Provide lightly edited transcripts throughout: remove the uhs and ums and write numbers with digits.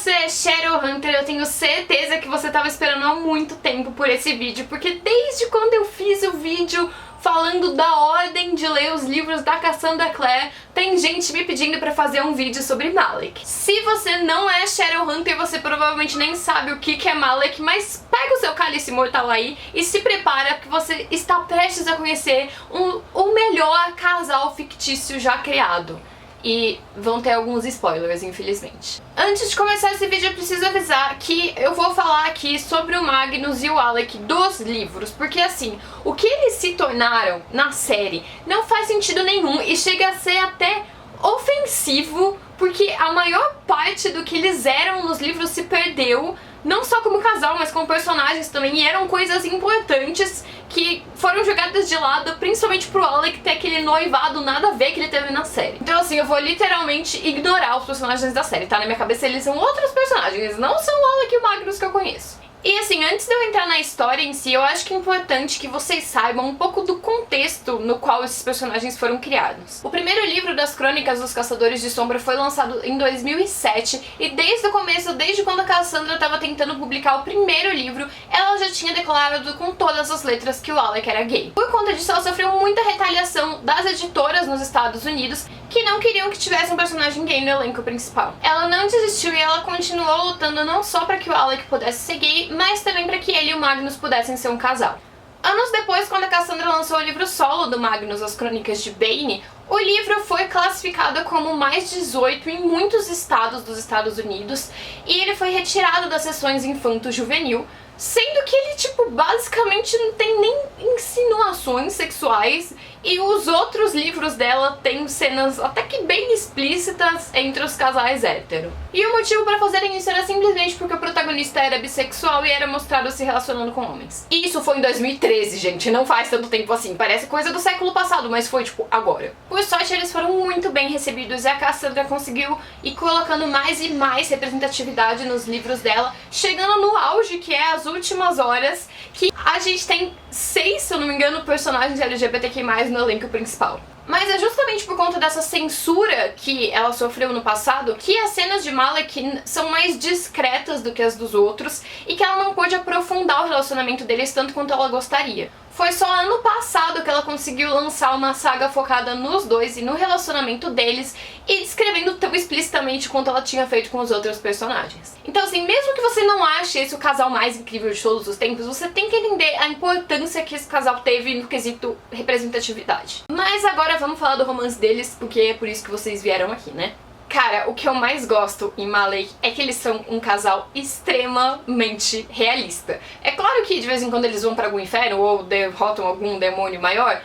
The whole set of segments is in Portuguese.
você é Shadowhunter, eu tenho certeza que você estava esperando há muito tempo por esse vídeo, porque desde quando eu fiz o vídeo falando da ordem de ler os livros da Cassandra Clare, tem gente me pedindo pra fazer um vídeo sobre Malec. Se você não é Shadowhunter, você provavelmente nem sabe o que é Malec, mas pega o seu cálice mortal aí e se prepara que você está prestes a conhecer o melhor casal fictício já criado. E vão ter alguns spoilers, infelizmente. Antes de começar esse vídeo, eu preciso avisar que eu vou falar aqui sobre o Magnus e o Alec dos livros, porque assim, o que eles se tornaram na série não faz sentido nenhum e chega a ser até ofensivo, porque a maior parte do que eles eram nos livros se perdeu, não só como casal, mas como personagens também, e eram coisas importantes que foram jogadas de lado, principalmente pro Alec ter aquele noivado nada a ver que ele teve na série. Então assim, eu vou literalmente ignorar os personagens da série, tá? Na minha cabeça eles são outros personagens, não são o Alec e o Magnus que eu conheço. E assim, antes de eu entrar na história em si, eu acho que é importante que vocês saibam um pouco do contexto no qual esses personagens foram criados. O primeiro livro das Crônicas dos Caçadores de Sombra foi lançado em 2007 e desde o começo, desde quando a Cassandra estava tentando publicar o primeiro livro, ela já tinha declarado com todas as letras que o Alec era gay. Por conta disso, ela sofreu muita retaliação das editoras nos Estados Unidos que não queriam que tivesse um personagem gay no elenco principal. Ela não desistiu e ela continuou lutando não só para que o Alec pudesse ser gay, mas também para que ele e o Magnus pudessem ser um casal. Anos depois, quando a Cassandra lançou o livro solo do Magnus, As Crônicas de Bane, o livro foi classificado como mais 18 em muitos estados dos Estados Unidos e ele foi retirado das sessões infanto-juvenil, sendo que ele, basicamente não tem nem insinuações sexuais e os outros livros dela têm cenas até que bem explícitas entre os casais hétero. E o motivo para fazerem isso era simplesmente porque o protagonista era bissexual e era mostrado se relacionando com homens. E isso foi em 2013, gente, não faz tanto tempo assim, parece coisa do século passado, mas foi agora. Por sorte, eles foram muito bem recebidos e a Cassandra conseguiu ir colocando mais e mais representatividade nos livros dela, chegando no auge que é as últimas horas, que a gente tem 6, se eu não me engano, personagens LGBTQ+, no elenco principal. Mas é justamente por conta dessa censura que ela sofreu no passado que as cenas de Malec são mais discretas do que as dos outros e que ela não pôde aprofundar o relacionamento deles tanto quanto ela gostaria. Foi só ano passado que ela conseguiu lançar uma saga focada nos dois e no relacionamento deles e descrevendo tão explicitamente quanto ela tinha feito com os outros personagens. Então assim, mesmo que você não ache esse o casal mais incrível de todos os tempos, você tem que entender a importância que esse casal teve no quesito representatividade. Mas agora vamos falar do romance deles, porque é por isso que vocês vieram aqui, né? Cara, o que eu mais gosto em Malec é que eles são um casal extremamente realista. É claro que de vez em quando eles vão pra algum inferno ou derrotam algum demônio maior,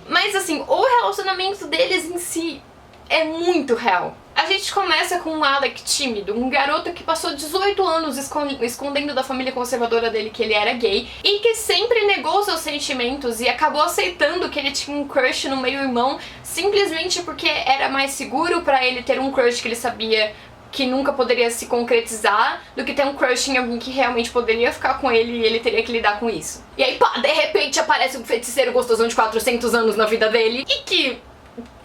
mas assim, o relacionamento deles em si é muito real. A gente começa com um Alec tímido, um garoto que passou 18 anos escondendo da família conservadora dele que ele era gay e que sempre negou seus sentimentos e acabou aceitando que ele tinha um crush no meio-irmão simplesmente porque era mais seguro pra ele ter um crush que ele sabia que nunca poderia se concretizar do que ter um crush em alguém que realmente poderia ficar com ele e ele teria que lidar com isso. E aí pá, de repente aparece um feiticeiro gostosão de 400 anos na vida dele e que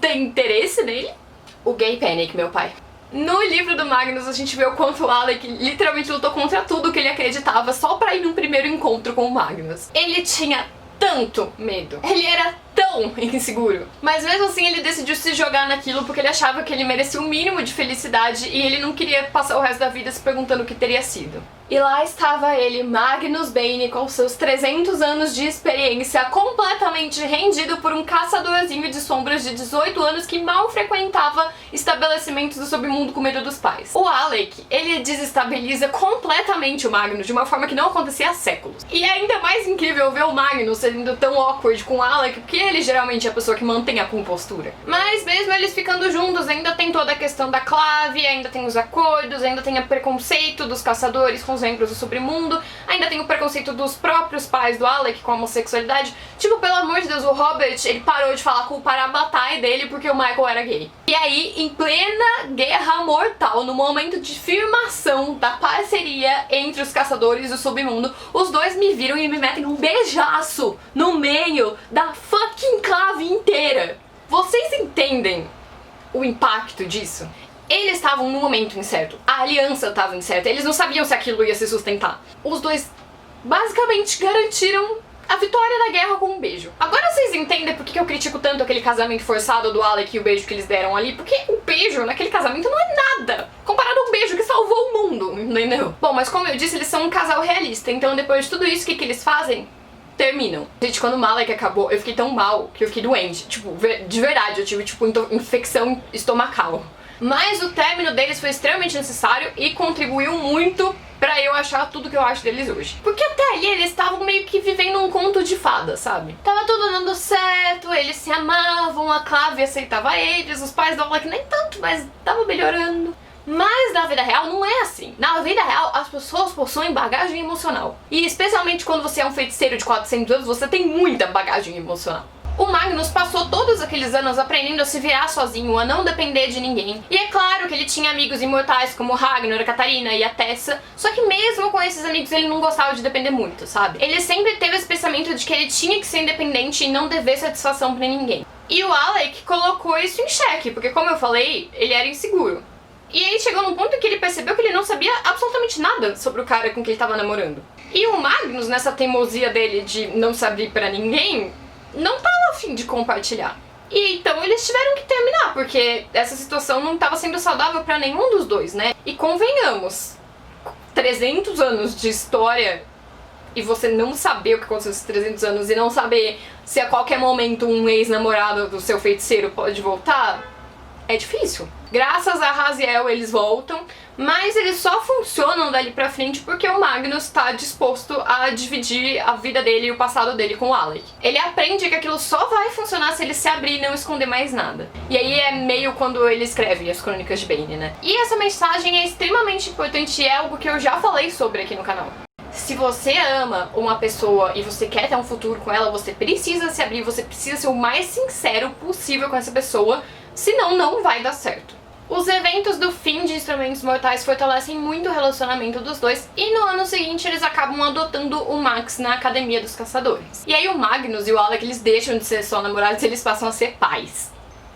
tem interesse nele. O Gay Panic, meu pai. No livro do Magnus a gente vê o quanto o Alec literalmente lutou contra tudo que ele acreditava só pra ir num primeiro encontro com o Magnus. Ele tinha tanto medo. Ele era tão inseguro. Mas mesmo assim ele decidiu se jogar naquilo porque ele achava que ele merecia um mínimo de felicidade e ele não queria passar o resto da vida se perguntando o que teria sido. E lá estava ele, Magnus Bane, com seus 300 anos de experiência, completamente rendido por um caçadorzinho de sombras de 18 anos que mal frequentava estabelecimentos do submundo com medo dos pais. O Alec, ele desestabiliza completamente o Magnus de uma forma que não acontecia há séculos. E é ainda mais incrível ver o Magnus sendo tão awkward com o Alec, porque ele geralmente é a pessoa que mantém a compostura. Mas mesmo eles ficando juntos, ainda tem toda a questão da clave, ainda tem os acordos, ainda tem o preconceito dos caçadores com os membros do submundo, ainda tem o preconceito dos próprios pais do Alec com a homossexualidade. Tipo, pelo amor de Deus, o Robert, ele parou de falar com o Parabatai dele porque o Michael era gay. E aí, em plena guerra mortal, no momento de firmação da parceria entre os caçadores e o submundo, os dois me viram e me metem um beijaço no meio da fucking clave inteira. Vocês entendem o impacto disso? Eles estavam no momento incerto, a aliança estava incerta, eles não sabiam se aquilo ia se sustentar. Os dois basicamente garantiram a vitória da guerra com um beijo. Agora vocês entendem por que eu critico tanto aquele casamento forçado do Alec e o beijo que eles deram ali? Porque o beijo naquele casamento não é nada comparado a um beijo que salvou o mundo, entendeu? Bom, mas como eu disse, eles são um casal realista, então depois de tudo isso, o que eles fazem? Terminam. Gente, quando o Malek acabou, eu fiquei tão mal que eu fiquei doente. Tipo, de verdade, eu tive, tipo, infecção estomacal. Mas o término deles foi extremamente necessário e contribuiu muito pra eu achar tudo que eu acho deles hoje. Porque até ali eles estavam meio que vivendo um conto de fada, sabe? Tava tudo dando certo, eles se amavam, a Clave aceitava eles, os pais do Alec nem tanto, mas tava melhorando. Mas na vida real não é assim. Na vida real, as pessoas possuem bagagem emocional. E especialmente quando você é um feiticeiro de 400 anos, você tem muita bagagem emocional. O Magnus passou todos aqueles anos aprendendo a se virar sozinho, a não depender de ninguém. E é claro que ele tinha amigos imortais como Ragnar, a Catarina e a Tessa, só que mesmo com esses amigos ele não gostava de depender muito, sabe? Ele sempre teve esse pensamento de que ele tinha que ser independente e não dever satisfação pra ninguém. E o Alec colocou isso em xeque, porque como eu falei, ele era inseguro. E aí chegou num ponto em que ele percebeu que ele não sabia absolutamente nada sobre o cara com quem ele tava namorando. E o Magnus, nessa teimosia dele de não saber pra ninguém, não tava a fim de compartilhar. E então eles tiveram que terminar, porque essa situação não tava sendo saudável pra nenhum dos dois, né? E convenhamos, 300 anos de história e você não saber o que aconteceu nesses 300 anos e não saber se a qualquer momento um ex-namorado do seu feiticeiro pode voltar, é difícil. Graças a Raziel eles voltam, mas eles só funcionam dali pra frente porque o Magnus tá disposto a dividir a vida dele e o passado dele com o Alec. Ele aprende que aquilo só vai funcionar se ele se abrir e não esconder mais nada. E aí é meio quando ele escreve as Crônicas de Bane, né? E essa mensagem é extremamente importante e é algo que eu já falei sobre aqui no canal. Se você ama uma pessoa e você quer ter um futuro com ela, você precisa se abrir, você precisa ser o mais sincero possível com essa pessoa, senão não vai dar certo. Os eventos do fim de Instrumentos Mortais fortalecem muito o relacionamento dos dois e no ano seguinte eles acabam adotando o Max na Academia dos Caçadores. E aí o Magnus e o Alec eles deixam de ser só namorados e eles passam a ser pais.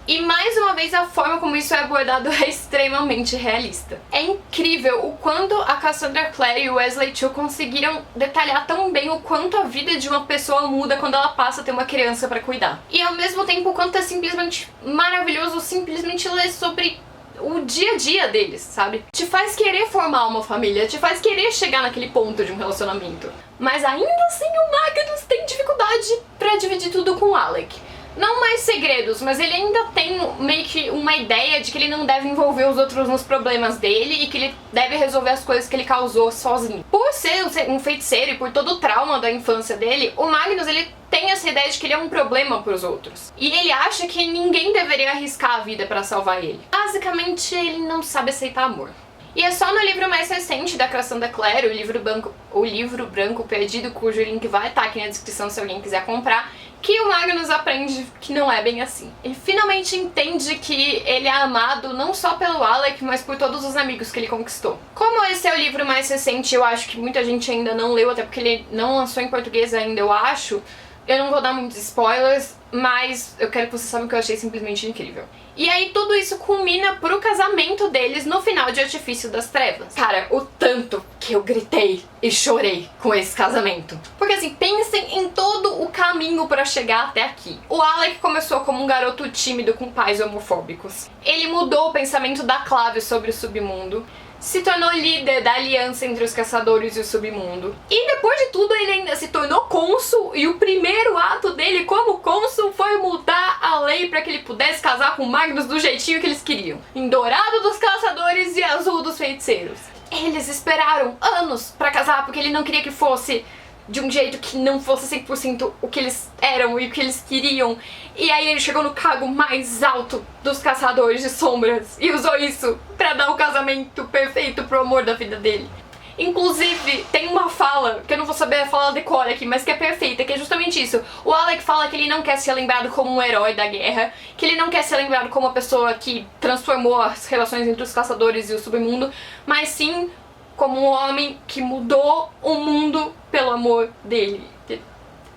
E mais uma vez a forma como isso é abordado é extremamente realista. É incrível o quanto a Cassandra Clare e o Wesley Chu conseguiram detalhar tão bem o quanto a vida de uma pessoa muda quando ela passa a ter uma criança pra cuidar. E ao mesmo tempo o quanto é simplesmente maravilhoso simplesmente ler sobre o dia a dia deles, sabe? Te faz querer formar uma família, te faz querer chegar naquele ponto de um relacionamento. Mas ainda assim o Magnus tem dificuldade pra dividir tudo com o Alec. Não mais segredos, mas ele ainda tem meio que uma ideia de que ele não deve envolver os outros nos problemas dele e que ele deve resolver as coisas que ele causou sozinho. Por ser um feiticeiro e por todo o trauma da infância dele, o Magnus ele tem essa ideia de que ele é um problema pros outros. E ele acha que ninguém deveria arriscar a vida pra salvar ele. Basicamente, ele não sabe aceitar amor. E é só no livro mais recente da Cassandra Clare, o livro branco perdido, cujo link vai estar aqui na descrição se alguém quiser comprar, que o Magnus aprende que não é bem assim. Ele finalmente entende que ele é amado não só pelo Alec, mas por todos os amigos que ele conquistou. Como esse é o livro mais recente, eu acho que muita gente ainda não leu, até porque ele não lançou em português ainda, eu acho. Eu não vou dar muitos spoilers, mas eu quero que vocês saibam que eu achei simplesmente incrível. E aí tudo isso culmina pro casamento deles no final de Artifício das Trevas. Cara, o tanto que eu gritei e chorei com esse casamento. Porque assim, pensem em todo o caminho pra chegar até aqui. O Alec começou como um garoto tímido com pais homofóbicos. Ele mudou o pensamento da Clave sobre o submundo. Se tornou líder da aliança entre os caçadores e o submundo. E depois de tudo ele ainda se tornou cônsul e o primeiro ato dele como cônsul foi mudar a lei para que ele pudesse casar com Magnus do jeitinho que eles queriam. Em dourado dos caçadores e azul dos feiticeiros. Eles esperaram anos pra casar porque ele não queria que fosse de um jeito que não fosse 100% o que eles eram e o que eles queriam. E aí ele chegou no cargo mais alto dos caçadores de sombras e usou isso pra dar o casamento perfeito pro amor da vida dele. Inclusive, tem uma fala, que eu não vou saber a fala decora aqui, mas que é perfeita, que é justamente isso. O Alec fala que ele não quer ser lembrado como um herói da guerra, que ele não quer ser lembrado como uma pessoa que transformou as relações entre os caçadores e o submundo, mas sim como um homem que mudou o mundo pelo amor dele.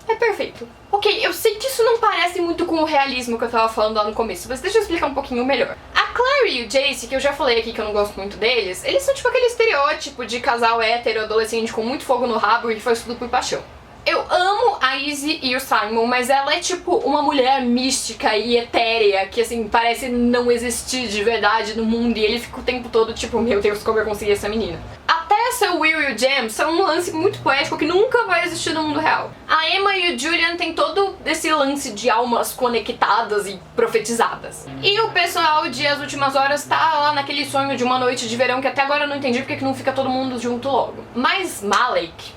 É perfeito. Ok, eu sei que isso não parece muito com o realismo que eu tava falando lá no começo, mas deixa eu explicar um pouquinho melhor. A Clary e o Jace, que eu já falei aqui que eu não gosto muito deles, eles são tipo aquele estereótipo de casal hétero adolescente com muito fogo no rabo e que faz tudo por paixão. Eu amo a Izzy e o Simon, mas ela é tipo uma mulher mística e etérea que assim, parece não existir de verdade no mundo e ele fica o tempo todo tipo, meu Deus, como eu consegui essa menina? A Tessa, o Will e o Jem são um lance muito poético que nunca vai existir no mundo real. A Emma e o Julian tem todo esse lance de almas conectadas e profetizadas. E o pessoal de As Últimas Horas tá lá naquele sonho de uma noite de verão que até agora eu não entendi porque que não fica todo mundo junto logo. Mas Malek,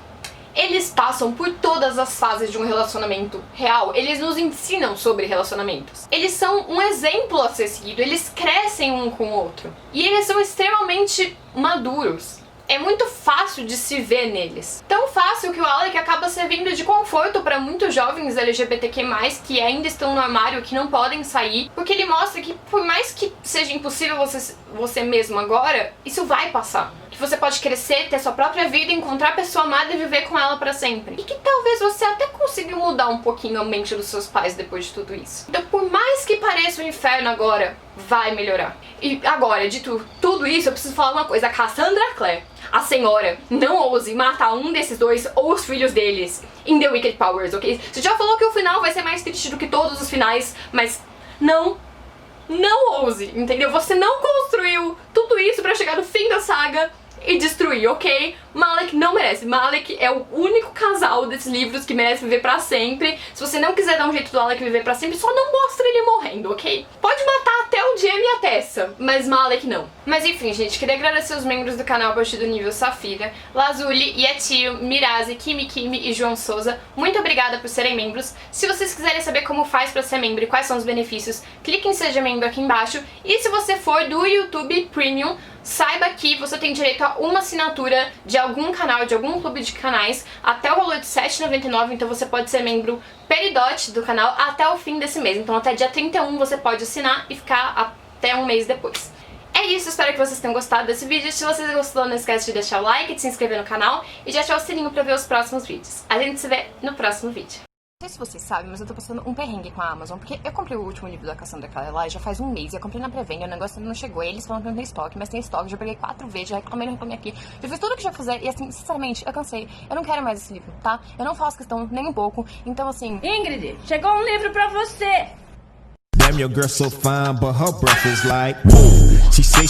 eles passam por todas as fases de um relacionamento real. Eles nos ensinam sobre relacionamentos. Eles são um exemplo a ser seguido. Eles crescem um com o outro. E eles são extremamente maduros. É muito fácil de se ver neles. Tão fácil que o Alec acaba servindo de conforto para muitos jovens LGBTQ+, que ainda estão no armário, que não podem sair, porque ele mostra que por mais que seja impossível você mesmo agora, isso vai passar. Que você pode crescer, ter sua própria vida, encontrar a pessoa amada e viver com ela pra sempre. E que talvez você até consiga mudar um pouquinho a mente dos seus pais depois de tudo isso. Então, por mais que pareça um inferno agora, vai melhorar. E agora, dito tudo isso, eu preciso falar uma coisa. A Cassandra Clare, a senhora, não ouse matar um desses dois ou os filhos deles em The Wicked Powers, ok? Você já falou que o final vai ser mais triste do que todos os finais, mas não ouse, entendeu? Você não construiu tudo isso pra chegar no fim da saga e destruir, ok? Malek não merece. Malek é o único casal desses livros que merece viver pra sempre. Se você não quiser dar um jeito do Alec viver pra sempre, só não mostra ele morrendo, ok? Pode matar até o Jamie e a Tessa, mas Malek não. Mas enfim, gente, queria agradecer os membros do canal a partir do nível Safira, Lazuli, Yetio, Mirazi, Kimi e João Souza. Muito obrigada por serem membros. Se vocês quiserem saber como faz pra ser membro e quais são os benefícios, clique em Seja Membro aqui embaixo. E se você for do YouTube Premium, saiba que você tem direito a uma assinatura de algum canal, de algum clube de canais, até o valor de R$ 7,99, então você pode ser membro peridote do canal até o fim desse mês. Então até dia 31 você pode assinar e ficar até um mês depois. É isso, espero que vocês tenham gostado desse vídeo. Se vocês gostaram, não esquece de deixar o like, de se inscrever no canal e de ativar o sininho pra ver os próximos vídeos. A gente se vê no próximo vídeo. Não sei se vocês sabem, mas eu tô passando um perrengue com a Amazon, porque eu comprei o último livro da Cassandra Clare lá já faz um mês, e eu comprei na pré-venda, o negócio ainda não chegou, e eles falam que não tem estoque, mas tem estoque, já peguei 4 vezes, já reclamei aqui, já fiz tudo o que já fizer, e assim, sinceramente, eu cansei, eu não quero mais esse livro, tá? Eu não faço questão nem um pouco, então assim... Ingrid, chegou um livro pra você! Damn, your girl so fine, but her breath is like, woo. She say